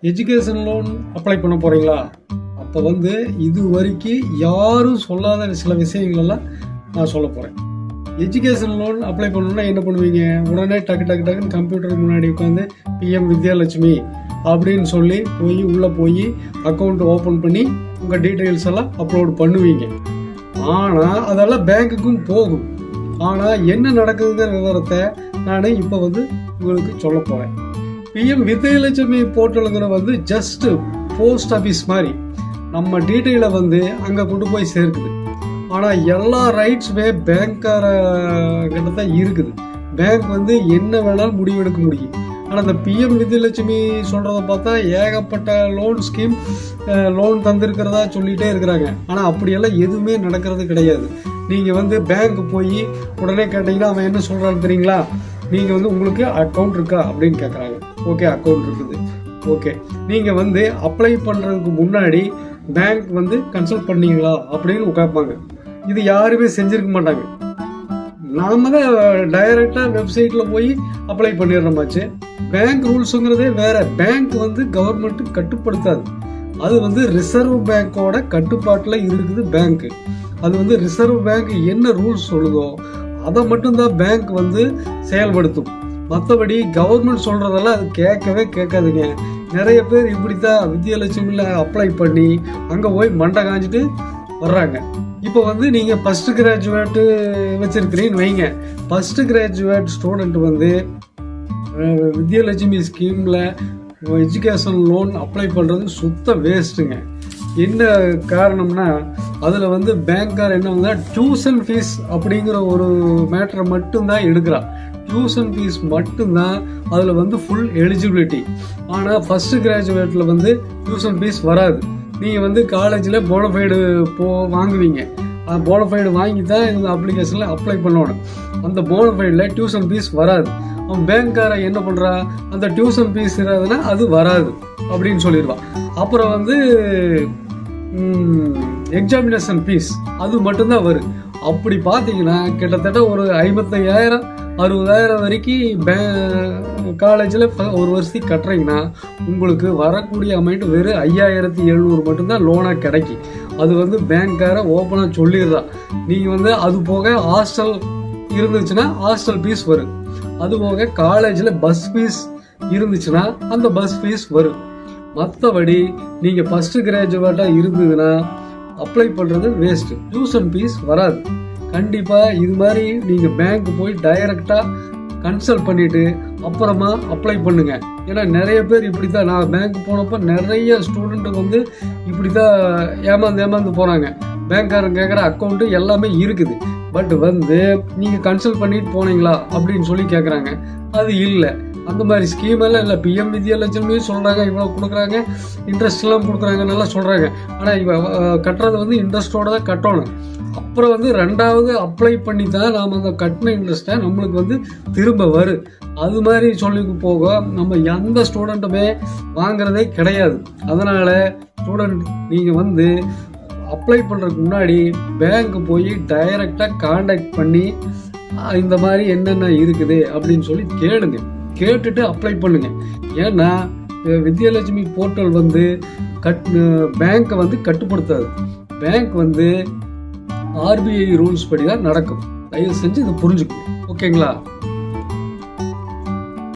Education loan apply பண்ண போகிறீங்களா? அப்போ வந்து இது வரைக்கும் யாரும் சொல்லாத சில விஷயங்களெல்லாம் நான் சொல்ல போகிறேன். எஜுகேஷன் லோன் அப்ளை பண்ணணுன்னா என்ன பண்ணுவீங்க? உடனே டக்குன்னு கம்ப்யூட்டருக்கு முன்னாடி உட்காந்து பிஎம் வித்யாலட்சுமி அப்படின்னு சொல்லி உள்ளே போய் அக்கௌண்ட் ஓப்பன் பண்ணி உங்கள் டீட்டெயில்ஸ் எல்லாம் அப்லோட் பண்ணுவீங்க. ஆனால் அதெல்லாம் பேங்க்குக்கும் போகும். ஆனால் என்ன நடக்குதுங்கிற விவரத்தை நான் இப்போ வந்து உங்களுக்கு சொல்ல போகிறேன். பிஎம் வித்யாலட்சுமி போர்ட்டலுங்கிற வந்து ஜஸ்ட்டு போஸ்ட் ஆஃபீஸ் மாதிரி நம்ம டீட்டெயிலை வந்து அங்கே கொண்டு போய் சேர்க்குது. ஆனால் எல்லா ரைட்ஸுமே பேங்க்காரங்கிட்ட தான் இருக்குது. பேங்க் வந்து என்ன வேணாலும் முடிவெடுக்க முடியும். ஆனால் இந்த பிஎம் வித்யாலட்சுமி சொல்கிறத பார்த்தா ஏகப்பட்ட லோன் ஸ்கீம் லோன் தந்திருக்கிறதா சொல்லிகிட்டே இருக்கிறாங்க. ஆனால் அப்படியெல்லாம் எதுவுமே நடக்கிறது கிடையாது. நீங்கள் வந்து பேங்க் போய் உடனே கேட்டிங்கன்னா அவன் என்ன சொல்கிறான்னு தெரியுங்களா? நீங்கள் வந்து உங்களுக்கு அக்கௌண்ட் இருக்கா அப்படின்னு கேட்குறாங்க. ஓகே, அக்கௌண்ட் இருக்குது. ஓகே, நீங்கள் வந்து அப்ளை பண்ணுறதுக்கு முன்னாடி பேங்க் வந்து கன்சல்ட் பண்ணீங்களா அப்படின்னு கேட்பாங்க. இது யாருமே செஞ்சுருக்க மாட்டாங்க. நாம தான் டைரெக்டாக வெப்சைட்டில் போய் அப்ளை பண்ணிடுறோமாச்சு. பேங்க் ரூல்ஸுங்கிறதே வேற. பேங்க் வந்து கவர்மெண்ட்டு கட்டுப்படுத்தாது. அது வந்து ரிசர்வ் பேங்கோட கட்டுப்பாட்டில் இருக்குது பேங்க்கு. அது வந்து ரிசர்வ் பேங்க் என்ன ரூல்ஸ் சொல்லுதோ அதை மட்டும்தான் பேங்க் வந்து செயல்படுத்தும். மற்றபடி கவர்மெண்ட் சொல்கிறதெல்லாம் அது கேட்கவே கேட்காதுங்க. நிறைய பேர் இப்படித்தான் வித்யாலட்சுமியில் அப்ளை பண்ணி அங்கே போய் மண்டை காஞ்சிட்டு வர்றாங்க. இப்போ வந்து நீங்கள் ஃபஸ்ட்டு கிராஜுவேட்டு வச்சுருக்கிறீன்னு வைங்க. ஃபஸ்ட்டு கிராஜுவேட் ஸ்டூடெண்ட் வந்து வித்யாலட்சுமி ஸ்கீமில் எஜுகேஷன் லோன் அப்ளை பண்ணுறது சுத்த வேஸ்ட்டுங்க. என்ன காரணம்னா அதில் வந்து பேங்க்கார் என்ன வந்து டியூஷன் ஃபீஸ் அப்படிங்கிற ஒரு மேட்டரை மட்டும்தான் எடுக்கிறான். டியூஷன் ஃபீஸ் மட்டும்தான் அதில் வந்து ஃபுல் எலிஜிபிலிட்டி. ஆனால் ஃபஸ்ட்டு கிராஜுவேட்டில் வந்து டியூஷன் ஃபீஸ் வராது. நீங்கள் வந்து காலேஜில் போனஃபைடு வாங்குவீங்க. போனஃபைடு வாங்கி தான் இந்த அப்ளிகேஷனில் அப்ளை பண்ணணும். அந்த போனஃபைடில் டியூஷன் ஃபீஸ் வராது. அவன் பேங்க்காரன் என்ன பண்ணுறா, அந்த டியூஷன் ஃபீஸ் இருந்ததுன்னா அது வராது அப்படின்னு சொல்லிடுவான். அப்புறம் வந்து எக்ஸாமினேஷன் ஃபீஸ் அது மட்டும்தான் வரும். அப்படி பார்த்தீங்கன்னா கிட்டத்தட்ட ஒரு 55,000 60,000 வரைக்கும் காலேஜில் ஒரு வருஷத்துக்கு கட்டுறீங்கன்னா உங்களுக்கு வரக்கூடிய அமௌண்ட் வெறும் 5,700 மட்டும்தான் லோனாக கிடைக்கும். அது வந்து பேங்க்கார ஓப்பனாக சொல்லிடுறான். நீங்கள் வந்து அது போக ஹாஸ்டல் இருந்துச்சுன்னா ஹாஸ்டல் ஃபீஸ் வரும். அது போக காலேஜில் பஸ் ஃபீஸ் இருந்துச்சுன்னா அந்த பஸ் ஃபீஸ் வரும். மற்றபடி நீங்கள் ஃபஸ்ட்டு கிராஜுவேட்டாக இருந்ததுன்னா அப்ளை பண்ணுறது வேஸ்ட்டு. டியூஷன் ஃபீஸ் வராது. கண்டிப்பாக இது மாதிரி நீங்கள் பேங்க் போய் டைரெக்டாக கன்சல்ட் பண்ணிவிட்டு அப்புறமா அப்ளை பண்ணுங்கள். ஏன்னா நிறைய பேர் இப்படி தான், நான் பேங்க் போனப்போ நிறைய ஸ்டூடெண்ட்டுக்கு வந்து இப்படி தான் ஏமாந்து போகிறாங்க. பேங்க்காரங்க கேட்குற அக்கௌண்ட்டு எல்லாமே இருக்குது. பட் வந்து நீங்கள் கன்சல்ட் பண்ணிட்டு போனீங்களா அப்படின்னு சொல்லி கேட்குறாங்க. அது இல்லை. அந்த மாதிரி ஸ்கீமெல்லாம் இல்லை. பிஎம் வித்யாலட்சுமியும் சொல்கிறாங்க இவ்வளோ கொடுக்குறாங்க, இன்ட்ரெஸ்ட்லாம் கொடுக்குறாங்க, நல்லா சொல்கிறாங்க. ஆனால் இவ கட்டுறது வந்து இன்ட்ரெஸ்ட்டோடு தான் கட்டணும். அப்புறம் வந்து ரெண்டாவது அப்ளை பண்ணி தான் நாம் அந்த கட்டின இன்ட்ரெஸ்ட்டை நம்மளுக்கு வந்து திரும்ப வரும். அது மாதிரி சொல்லி போக நம்ம எந்த ஸ்டூடெண்ட்டுமே வாங்குறதே கிடையாது. அதனால் ஸ்டூடெண்ட் நீங்கள் வந்து அப்ளை பண்ணுறதுக்கு முன்னாடி பேங்க் போய் டைரெக்டாக காண்டாக்ட் பண்ணி இந்த மாதிரி என்னென்ன இருக்குது அப்படின்னு சொல்லி கேட்டுட்டு அப்ளை பண்ணுங்க. ஏன்னா வித்யாலட்சுமி போர்ட்டல் வந்து பேங்க்கை வந்து கட்டுப்படுத்தாது. பேங்க் வந்து ஆர்பிஐ ரூல்ஸ் படி தான் நடக்கும். தயவு செஞ்சு இதை புரிஞ்சுக்கணும். ஓகேங்களா?